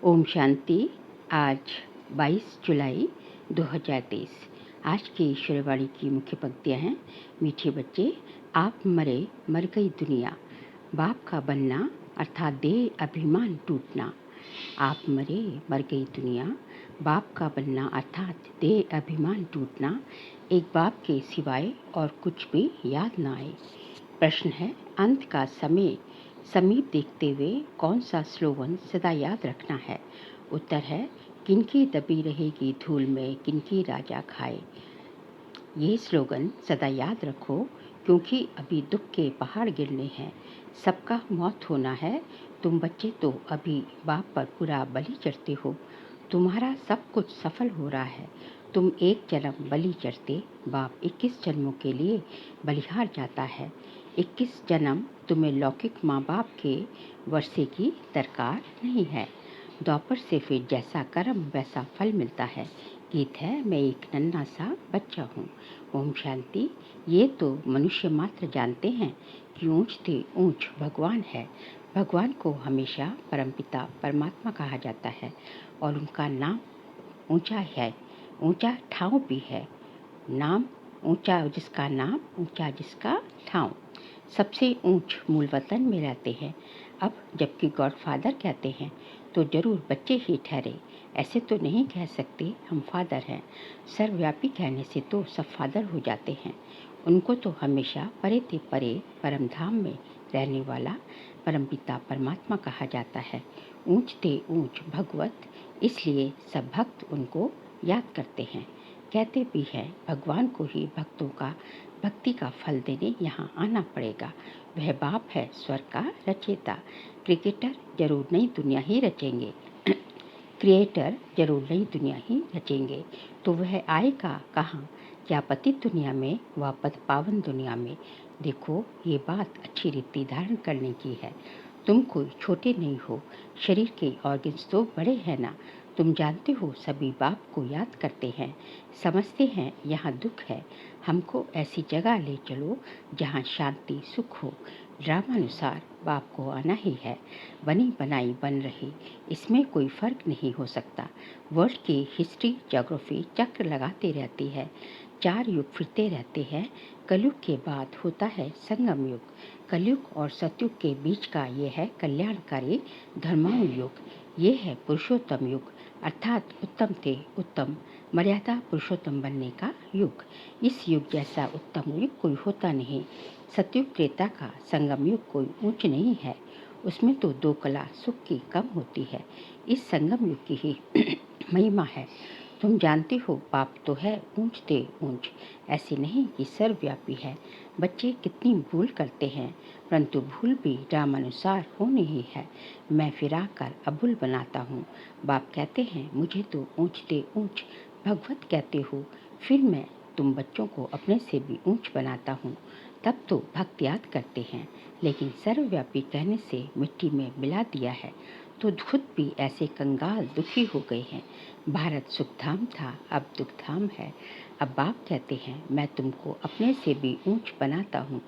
ओम शांति। आज 22 जुलाई 2023। आज की ईश्वरवाणी की मुख्य पंक्तियाँ हैं। मीठे बच्चे, आप मरे मर गई दुनिया, बाप का बनना अर्थात देह अभिमान टूटना। आप मरे मर गई दुनिया, बाप का बनना अर्थात देह अभिमान टूटना। एक बाप के सिवाय और कुछ भी याद ना आए। प्रश्न है, अंत का समय समीप देखते हुए कौन सा स्लोगन सदा याद रखना है? उत्तर है, किनकी दबी रहेगी धूल में किनकी राजा खाए। ये स्लोगन सदा याद रखो, क्योंकि अभी दुख के पहाड़ गिरने हैं, सबका मौत होना है। तुम बच्चे तो अभी बाप पर पूरा बलि चढ़ते हो। तुम्हारा सब कुछ सफल हो रहा है। तुम एक जन्म बलि चढ़ते, बाप 21 जन्मों के लिए बलिहार जाता है। 21 जन्म तुम्हें लौकिक माँ बाप के वर्षे की दरकार नहीं है। द्वापर से फिर जैसा कर्म वैसा फल मिलता है। गीत है, मैं एक नन्हा सा बच्चा हूँ। ओम शांति। ये तो मनुष्य मात्र जानते हैं कि ऊंच से ऊंच भगवान है। भगवान को हमेशा परमपिता परमात्मा कहा जाता है और उनका नाम ऊंचा है, ऊंचा ठाव भी है। नाम ऊंचा जिसका नाम, ऊंचा जिसका ठाव। सबसे ऊंच मूल वतन में रहते हैं। अब जबकि गॉडफादर कहते हैं तो जरूर बच्चे ही ठहरे। ऐसे तो नहीं कह सकते हम फादर हैं। सर्वव्यापी कहने से तो सब फादर हो जाते हैं। उनको तो हमेशा परे ते परे परम धाम में रहने वाला परमपिता परमात्मा कहा जाता है। ऊंच ते ऊंच भगवत, इसलिए सब भक्त उनको याद करते हैं। कहते भी हैं, भगवान को ही भक्तों का भक्ति का फल देने यहाँ आना पड़ेगा। वह बाप है स्वर्ग का रचयिता। क्रिकेटर जरूर नई दुनिया ही रचेंगे, क्रिएटर जरूर नई दुनिया ही रचेंगे। तो वह आएगा कहाँ? क्या पतित दुनिया में व पद पावन दुनिया में? देखो, ये बात अच्छी रीति धारण करने की है। तुम कोई छोटे नहीं हो, शरीर के ऑर्गन्स तो बड़े हैं ना। तुम जानते हो सभी बाप को याद करते हैं, समझते हैं यहाँ दुख है। हमको ऐसी जगह ले चलो जहाँ शांति सुख हो। ड्रामानुसार बाप को आना ही है। बनी बनाई बन रही, इसमें कोई फर्क नहीं हो सकता। वर्ल्ड की हिस्ट्री ज्योग्राफी चक्र लगाते रहती है। 4 युग फिरते रहते हैं। कलयुग के बाद होता है संगम युग। कलयुग और सतयुग के बीच का ये है कल्याणकारी धर्मायु युग। ये है पुरुषोत्तम युग, अर्थात उत्तम से उत्तम मर्यादा पुरुषोत्तम बनने का युग। इस युग जैसा उत्तम युग कोई होता नहीं। सतयुग त्रेता का संगम युग कोई ऊंच नहीं है। उसमें तो 2 कला सुख की कम होती है। इस संगम युग की ही महिमा है। तुम जानते हो बाप तो है ऊंच ते ऊंच, ऐसे नहीं कि सर्वव्यापी है। बच्चे कितनी भूल करते हैं, परंतु भूल भी रामानुसार होनी ही है। मैं फिरा कर अबुल बनाता हूँ। बाप कहते हैं, मुझे तो ऊंच ते ऊंच भगवत कहते हो, फिर मैं तुम बच्चों को अपने से भी ऊंच बनाता हूँ। तब तो भक्त याद करते हैं, लेकिन सर्वव्यापी कहने से मिट्टी में मिला दिया है तो खुद भी ऐसे कंगाल दुखी हो गए हैं। भारत सुखधाम था, अब दुखधाम है। अब बाप कहते हैं, मैं तुमको अपने से भी ऊंच बनाता हूँ।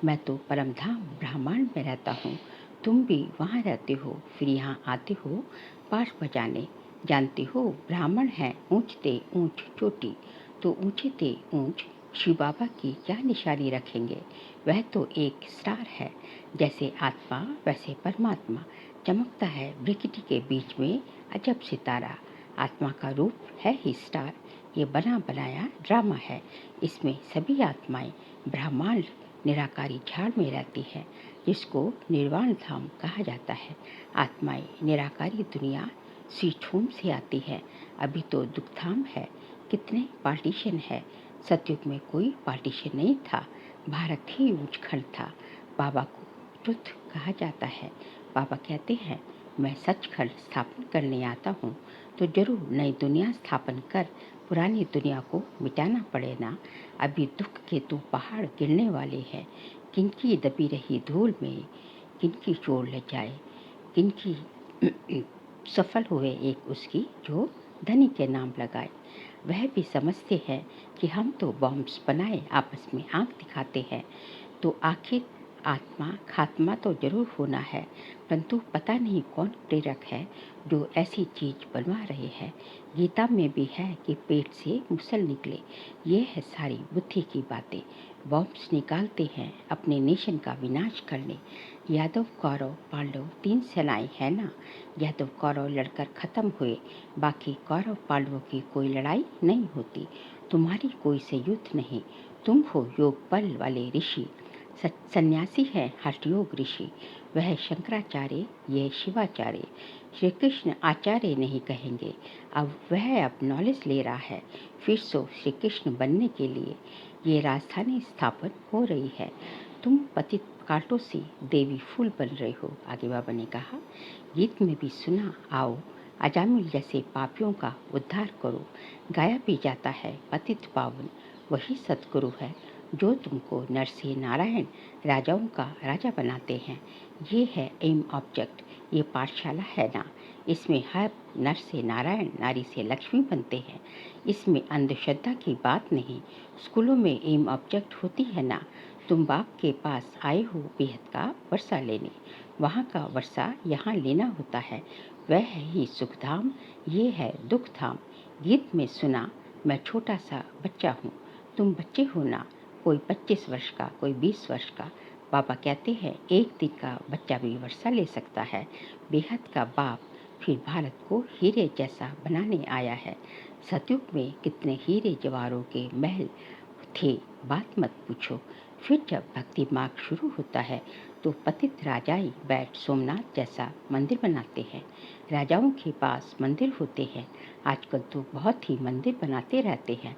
मैं तो परमधाम ब्रह्मांड में रहता हूँ, तुम भी वहाँ रहते हो, फिर यहाँ आते हो पाठ बजाने। जानते हो ब्राह्मण है ऊंच ते ऊंच चोटी, तो ऊंचे ते ऊंच शिव बाबा की क्या निशानी रखेंगे? वह तो एक स्टार है। जैसे आत्मा वैसे परमात्मा चमकता है ब्रिकिटी के बीच में अजब सितारा। आत्मा का रूप है ही स्टार। ये बना बनाया ड्रामा है। इसमें सभी आत्माएं ब्रह्मांड निराकारी झाड़ में रहती है, जिसको निर्वाण धाम कहा जाता है। आत्माएं निराकारी दुनिया सीठूम से आती है। अभी तो दुखधाम है। कितने पार्टीशन है। सतयुग में कोई पार्टीशन नहीं था, भारत ही ऊंच खंड था। बाबा को ट्रुथ कहा जाता है। बाबा कहते हैं, मैं सचखंड स्थापन करने आता हूँ, तो जरूर नई दुनिया स्थापन कर पुरानी दुनिया को मिटाना पड़े ना। अभी दुख के तो पहाड़ गिरने वाले हैं। किनकी दबी रही धूल में किनकी चोट ले जाए, किनकी सफल हुए एक उसकी जो धनी के नाम लगाए। वह भी समझते हैं कि हम तो बॉम्ब्स बनाए आपस में आंख दिखाते हैं, तो आखिर आत्मा खात्मा तो जरूर होना है, परंतु पता नहीं कौन प्रेरक है जो ऐसी चीज बनवा रहे हैं। गीता में भी है कि पेट से मुसल निकले। ये है सारी बुद्धि की बातें। बॉम्ब्स निकालते हैं अपने नेशन का विनाश करने। यादव कौरव पांडव 3 सेनाएं है ना। यादव कौरव लड़कर खत्म हुए, बाकी कौरव पांडवों की कोई लड़ाई नहीं होती। तुम्हारी कोई से युद्ध नहीं, तुम हो योग बल वाले ऋषि। सन्यासी है हठयोग ऋषि, वह शंकराचार्य, ये शिवाचार्य। श्री कृष्ण आचार्य नहीं कहेंगे, अब नॉलेज ले रहा है फिर सो श्री कृष्ण बनने के लिए। ये राजधानी स्थापन हो रही है, तुम पतित कांटों से देवी फूल बन रहे हो। आगे बाबा ने कहा, गीत में भी सुना, आओ अजामिल जैसे पापियों का उद्धार करो। गाया भी जाता है पतित पावन वही सतगुरु है, जो तुमको नर से नारायण राजाओं का राजा बनाते हैं। ये है एम ऑब्जेक्ट, ये पाठशाला है ना। इसमें हर नर से नारायण, नारी से लक्ष्मी बनते हैं। इसमें अंधश्रद्धा की बात नहीं। स्कूलों में एम ऑब्जेक्ट होती है ना। तुम बाप के पास आए हो बेहद का वर्षा लेने, वहाँ का वर्षा यहाँ लेना होता है। वह है ही सुखधाम, ये है दुख धाम। गीत में सुना, मैं छोटा सा बच्चा हूँ, तुम बच्चे हो ना। कोई 25 वर्ष का, कोई 20 वर्ष का। बाबा कहते हैं एक दिन का बच्चा भी वर्षा ले सकता है। बेहद का बाप फिर भारत को हीरे जैसा बनाने आया है। सतयुग में कितने हीरे जवाहरों के महल थे, बात मत पूछो। फिर जब भक्ति मार्ग शुरू होता है तो पतित राजाई बैठ सोमनाथ जैसा मंदिर बनाते हैं। राजाओं के पास मंदिर होते हैं, आजकल तो बहुत ही मंदिर बनाते रहते हैं।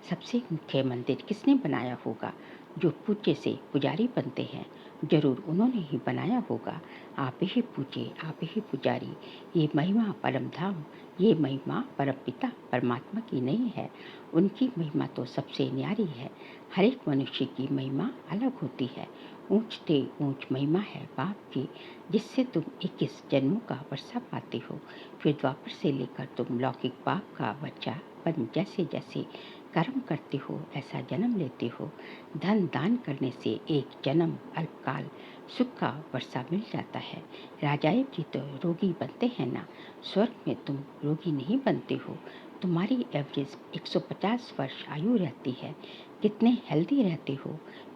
सबसे मुख्य मंदिर किसने बनाया होगा? जो पूज्य से पुजारी बनते हैं, जरूर उन्होंने ही बनाया होगा। आप ही पूज्य, आप ही पुजारी। ये महिमा परम धाम, ये महिमा परम पिता परमात्मा की नहीं है, उनकी महिमा तो सबसे न्यारी है। हर एक मनुष्य की महिमा अलग होती है। ऊंच ते ऊंच महिमा है बाप की, जिससे तुम 21 जन्मों का वर्षा पाते हो। फिर द्वापर से लेकर तुम लौकिक बाप का बच्चा बन जैसे जैसे कर्म करते हो ऐसा जन्म लेते हो। धन दान करने से एक जन्म अल्पकाल सुख का वर्षा मिल जाता है। राजाएं भी तो रोगी बनते हैं ना, स्वर्ग में तुम रोगी नहीं बनते हो। तुम्हारी एवरेज 150 वर्ष आयु रहती है। कितने हेल्दी रहते हो,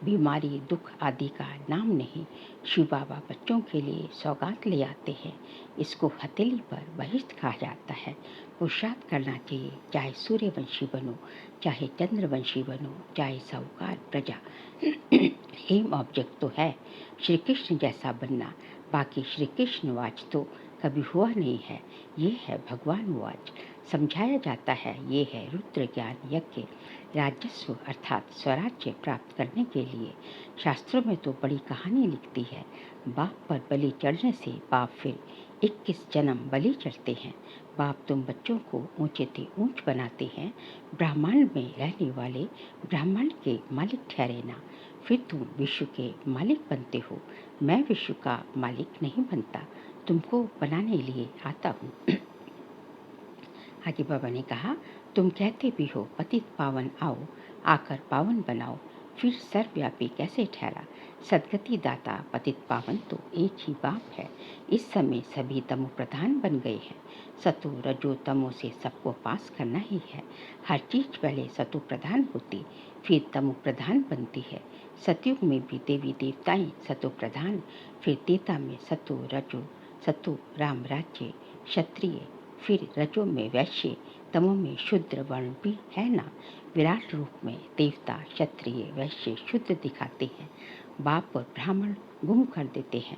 बीमारी दुख आदि का नाम नहीं। शिव बाबा बच्चों के लिए सौगात ले आते हैं, इसको हथेली पर बहिष्ठ कहा जाता है। पुरुषार्थ करना चाहिए, चाहे सूर्यवंशी बनो, चाहे चंद्रवंशी बनो, चाहे साहूकार प्रजा। एम ऑब्जेक्ट तो है श्री कृष्ण जैसा बनना, बाकी श्री कृष्ण वाच तो कभी हुआ नहीं है। ये है भगवान वाच, समझाया जाता है। ये है रुद्र ज्ञान यज्ञ, राजस्व अर्थात स्वराज्य प्राप्त करने के लिए। शास्त्रों में तो बड़ी कहानी लिखती है, बाप पर बलि चढ़ने से बाप फिर 21 जन्म बलि चढ़ते हैं। बाप तुम बच्चों को ऊंचे से ऊंच बनाते हैं। ब्रह्मांड में रहने वाले ब्रह्मांड के मालिक ठहरे ना, फिर तुम विश्व के मालिक बनते हो। मैं विश्व का मालिक नहीं बनता, तुमको बनाने लिए आता हूँ। आगे बाबा ने कहा, तुम कहते भी हो पतित पावन आओ, आकर पावन बनाओ, फिर सर्वव्यापी कैसे ठहरा? सदगति दाता पतित पावन तो एक ही बाप है। इस समय सभी तमो प्रधान बन गए हैं। सतो रजो तमो से सबको पास करना ही है। हर चीज पहले सतो प्रधान होती, फिर तमो प्रधान बनती है। सतयुग में भी देवी देवताएं सतो प्रधान, फिर त्रेता में सतो रजो, सतो राम राज्य क्षत्रिय, फिर रजो में वैश्य, तमो में शूद्र वर्ण भी है ना। विराट रूप में देवता क्षत्रिय वैश्य शूद्र दिखाते हैं, बाप और ब्राह्मण गुम कर देते हैं।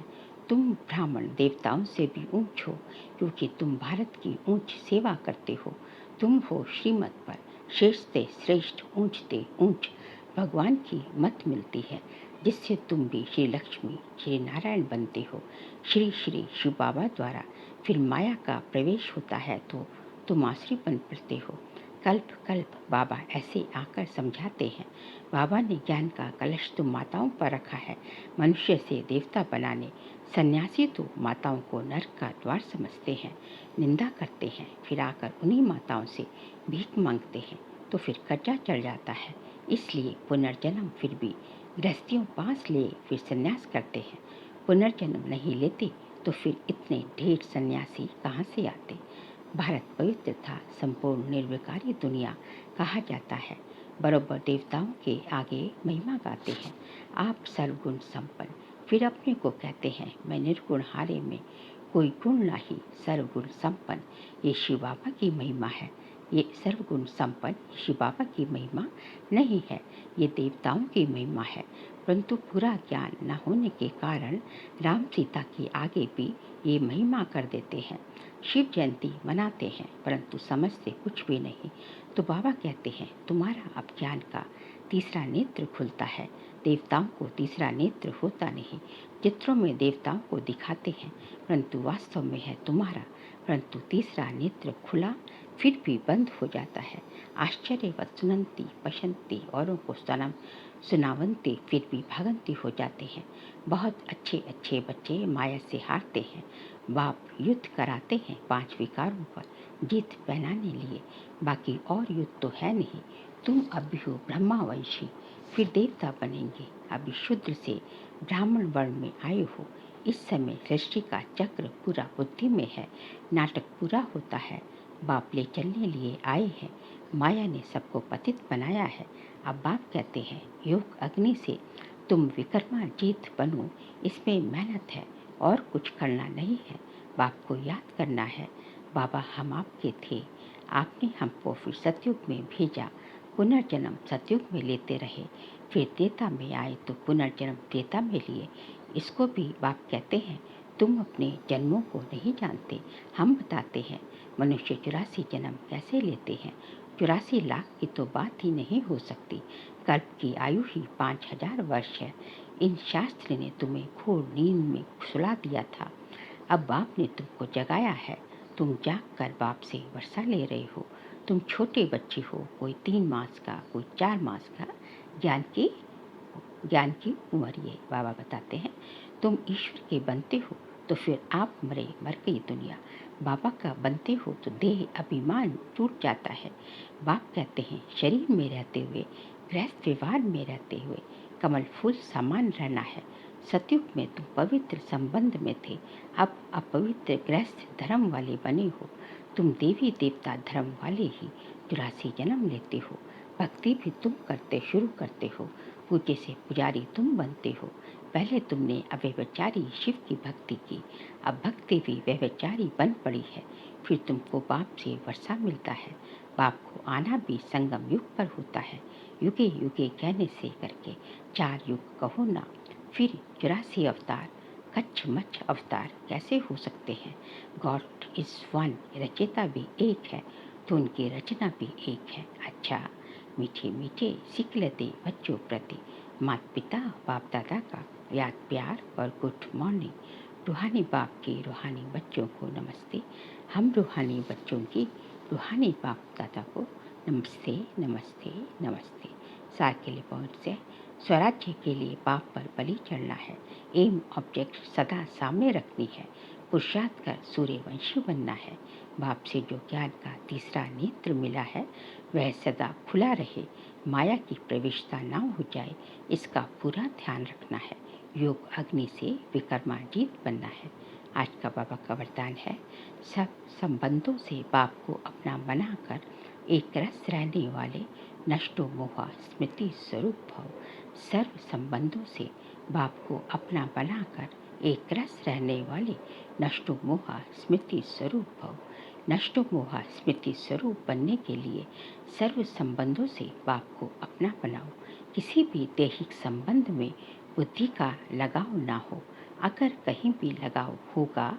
तुम ब्राह्मण देवताओं से भी ऊंच हो, क्योंकि तुम भारत की ऊंच सेवा करते हो। तुम हो श्रीमत पर श्रेष्ठ श्रेष्ठ, ऊंचते ऊंच भगवान की मत मिलती है, जिससे तुम भी श्री लक्ष्मी श्री नारायण बनते हो। श्री श्री शिव बाबा द्वारा फिर माया का प्रवेश होता है तो तुम आश्री बन पड़ते हो। कल्प कल्प बाबा ऐसे आकर समझाते हैं। बाबा ने ज्ञान का कलश तो माताओं पर रखा है, मनुष्य से देवता बनाने। सन्यासी तो माताओं को नरक का द्वार समझते हैं, निंदा करते हैं, फिर आकर उन्हीं माताओं से भीख मांगते हैं, तो फिर कर्जा चढ़ जाता है। इसलिए पुनर्जन्म फिर भी गृहस्थियों पास ले फिर संन्यास करते हैं। पुनर्जन्म नहीं लेते तो फिर इतने ढेर सन्यासी कहाँ से आते। भारत पवित्र था, संपूर्ण निर्विकारी दुनिया कहा जाता है। बरोबर देवताओं के आगे महिमा गाते हैं। आप सर्वगुण संपन्न, फिर अपने को कहते हैं मैं निर्गुण हारे में कोई गुण नहीं, सर्वगुण संपन्न ये शिव बाबा की महिमा है। ये सर्वगुण संपन्न शिव बाबा की महिमा नहीं है, ये देवताओं की महिमा है। परंतु पूरा ज्ञान न होने के कारण राम सीता के आगे भी ये महिमा कर देते हैं। शिव जयंती मनाते हैं परंतु समझते कुछ भी नहीं। तो बाबा कहते हैं तुम्हारा अब ज्ञान का तीसरा नेत्र खुलता है। देवताओं को तीसरा नेत्र होता नहीं। चित्रों में देवताओं को दिखाते हैं परंतु वास्तव में है तुम्हारा। परंतु तीसरा नेत्र खुला फिर भी बंद हो जाता है। आश्चर्यवत सुनंती पशंती औरों को सुनावंती फिर भी भागंती हो जाते हैं। बहुत अच्छे अच्छे बच्चे माया से हारते हैं। बाप युद्ध कराते हैं 5 विकारों पर जीत पहनाने लिए, बाकी और युद्ध तो है नहीं। तुम अभी हो ब्रह्मावंशी, फिर देवता बनेंगे। अभी शूद्र से ब्राह्मण वर्ण में आए हो। इस समय सृष्टि का चक्र पूरा बुद्धि में है, नाटक पूरा होता है। बाप ले चलने लिए आए हैं। माया ने सबको पतित बनाया है। अब बाप कहते हैं योग अग्नि से तुम विकर्मा जीत बनो, इसमें मेहनत है और कुछ करना नहीं है। बाप को याद करना है। बाबा हम आपके थे, आपने हमको फिर सतयुग में भेजा। पुनर्जन्म सतयुग में लेते रहे, फिर त्रेता में आए तो पुनर्जन्म त्रेता में लिए। इसको भी बाप कहते हैं तुम अपने जन्मों को नहीं जानते, हम बताते हैं। मनुष्य 84 जन्म कैसे लेते हैं। 84 लाख की तो बात ही नहीं हो सकती। कल्प की आयु ही 5000 वर्ष है। इन शास्त्र ने तुम्हें घोर नींद में सुला दिया था। अब बाप ने तुमको जगाया है। तुम जाग कर बाप से वर्षा ले रहे हो। तुम छोटे बच्चे हो, कोई 3 मास का, कोई 4 मास का। ज्ञान की उम्र ये बाबा बताते हैं। तुम ईश्वर के बनते हो तो फिर आप मर गई दुनिया। बाबा का बनते हो तो देह अभिमान टूट जाता है। बाप कहते हैं शरीर में रहते हुए, गृहस्थ व्यवहार में रहते हुए कमल फूल समान रहना है। सतयुग में तुम पवित्र संबंध में थे, अब अपवित्र गृहस्थ धर्म वाले बने हो। तुम देवी देवता धर्म वाले ही 84 जन्म लेते हो। भक्ति भी तुम शुरू करते हो। पूज्य से पुजारी तुम बनते हो। पहले तुमने अव्यभिचारी शिव की भक्ति की, अब भक्ति भी व्यभिचारी बन पड़ी है। फिर तुमको बाप से वर्षा मिलता है। बाप को आना भी संगम युग पर होता है। युगे युगे कहने से करके 4 युग कहो ना। फिर 84 अवतार, कच्छ मच्छ अवतार कैसे हो सकते हैं। गॉड इज वन, रचयिता भी एक है तो उनकी रचना भी एक है। अच्छा, मीठे मीठे सीख लेते बच्चों प्रति माता पिता बाप दादा का याद प्यार और गुड मॉर्निंग। रूहानी बाप के रूहानी बच्चों को नमस्ते। हम रूहानी बच्चों की रूहानी बाप दादा को नमस्ते नमस्ते नमस्ते। सार के लिए पहुँच से स्वराज्य के लिए बाप पर बलि चढ़ना है। एम ऑब्जेक्ट सदा सामने रखनी है। पुरुषार्थ कर सूर्यवंशी बनना है। बाप से जो ज्ञान का तीसरा नेत्र मिला है वह सदा खुला रहे, माया की प्रवेशता ना हो जाए, इसका पूरा ध्यान रखना है। योग अग्नि से विकर्माजीत बनना है। आज का बाबा का वरदान है सब संबंधों से बाप को अपना बनाकर एक रस रहने वाले नष्टो मोहा स्मृति स्वरूप भव। सर्व संबंधों से बाप को अपना बनाकर एक रस रहने वाले नष्टो मोहा स्मृति स्वरूप भव। नष्टो मोहा स्मृति स्वरूप बनने के लिए सर्व संबंधों से बाप को अपना बनाओ। किसी भी दैहिक संबंध में बुद्धि का लगाव ना हो। अगर कहीं भी लगाव होगा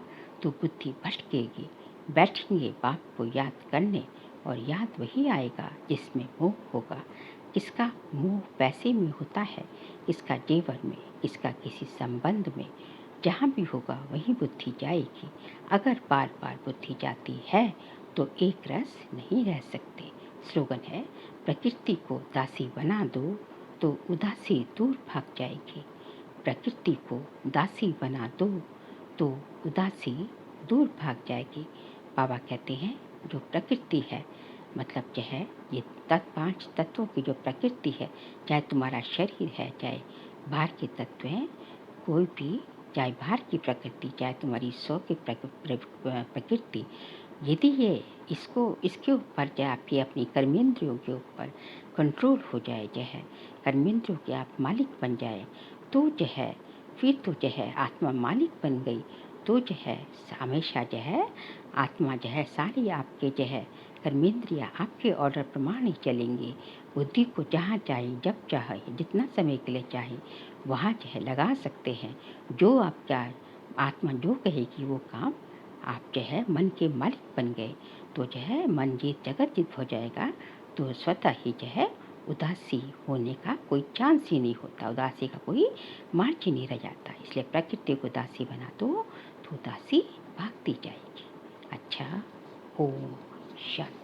तो बुद्धि भटकेगी। बैठेंगे बाप को याद करने और याद वही आएगा जिसमें मोह होगा। किसका मोह पैसे में होता है, किसका जेवर में, किसका किसी संबंध में। जहाँ भी होगा वहीं बुद्धि जाएगी। अगर बार बार बुद्धि जाती है तो एक रस नहीं रह सकते। स्लोगन है प्रकृति को दासी बना दो तो उदासी दूर भाग जाएगी। प्रकृति को दासी बना दो तो उदासी दूर भाग जाएगी। बाबा कहते हैं जो प्रकृति है मतलब जो है ये 5 तत्वों की जो प्रकृति है, चाहे तुम्हारा शरीर है, चाहे बाहर के तत्व हैं, कोई भी, चाहे बाहर की प्रकृति, चाहे तुम्हारी सौ की प्रकृति, यदि ये इसके ऊपर जो आपकी अपनी कर्मेंद्रियों के ऊपर कंट्रोल हो जाए, जो है कर्मेंद्रियों के आप मालिक बन जाए, तो जो है फिर तो जो है आत्मा मालिक बन गई, तो जो है हमेशा जो है आत्मा जो है सारी आपके जो है कर्मेंद्रियाँ आपके ऑर्डर प्रमाण ही चलेंगी। बुद्धि को जहाँ चाहे, जब चाहे, जितना समय के लिए चाहे वहाँ जो है लगा सकते हैं। जो आपका आत्मा जो कहेगी वो काम आप जो है मन के मालिक बन गए, तो जो है मन जीत जगत जीत हो जाएगा। तो स्वतः ही जो है उदासी होने का कोई चांस ही नहीं होता, उदासी का कोई मार्ग ही नहीं रह जाता। इसलिए प्रकृति को उदासी बना दो तो उदासी भागती जाएगी। अच्छा, ओम शांति।